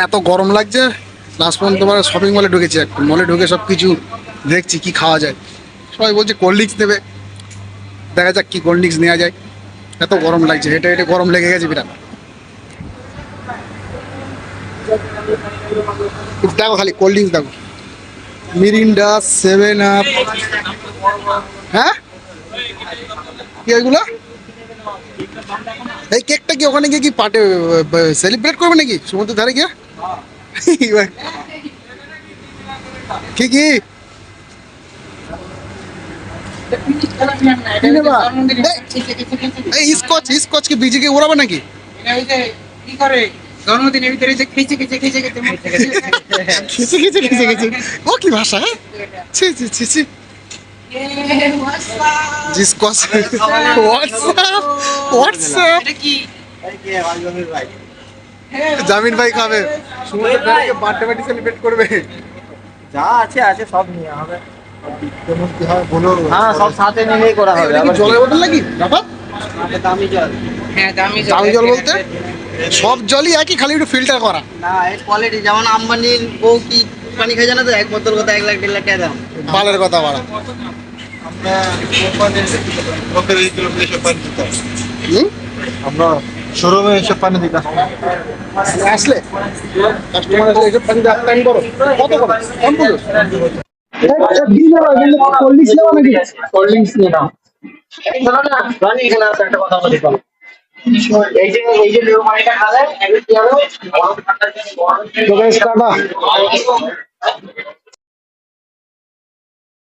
এত গরম লাগছে, লাস্ট পর্যন্ত তোমার শপিং মলে ঢুকেছি, একটু মলে ঢুকে সব কিছু দেখছি কি খাওয়া যায়। সবাই বলছে কোল্ড ড্রিঙ্কস নেবে, দেখা যাক কি কোল্ড ড্রিঙ্কস নেওয়া যায়। এত গরম লাগছে, হেঁটে হেঁটে গরম লেগে গেছে বিরাট। দেখো খালি কোল্ড ড্রিঙ্কস দেখো, মিরিন্ডা, 7 আপ। হ্যাঁ কি এগুলো? এই কেকটা কি ওখানে গিয়ে কি পার্টি সেলিব্রেট করবে নাকি সমুদ্রের ধারে গিয়ে? কি কি কি নেবা? এই স্কচ স্কচ কি বিজিকে উড়াবে নাকি? খিচে খিচে খিচে খিচে, ও কি ভাষা? হ্যাঁ ছি ছি ছি ছি। Scotch WhatsApp WhatsApp. জামিন ভাই খাবে, সমুদ্রের ধারে গিয়ে বার্থডে পার্টি সেলিব্রেট করবে। যা আছে আছে সব নিয়ে হবে। কেমন কি হয় বলো? হ্যাঁ সব সাথে মিলেই করা হবে। এটা কি জলের বোতল নাকি বাবা? দামি জল। হ্যাঁ দামি জল। দামি জল বলতে সব জলই একই, খালি একটু ফিল্টার করা। না এর কোয়ালিটি যেমন আম্বানির বউ কি পানি খাই জানো তো, এক বোতল কথা 1 লাখ 1.5 লাখ টাকা দাম। বালের কথা বাড়া। আমরা কোম্পানির লোকের এই কিলোমিটার এসব পানি দিতে হয়। আমরা শোরুমে এসব পানি দিই কাস্টমার আসলে কাস্টমার আসলে এসব পানি দেওয়ার টাইম করো কত করো কম বলো। কোল্ড ড্রিঙ্কস নিয়ে নাও। শোনো না রানি, এখানে আসো একটা কথা বলি। এই যে লেবু পানিটা খাবে একটু কি হবে? গরম ঠান্ডা দোকান স্টার্ট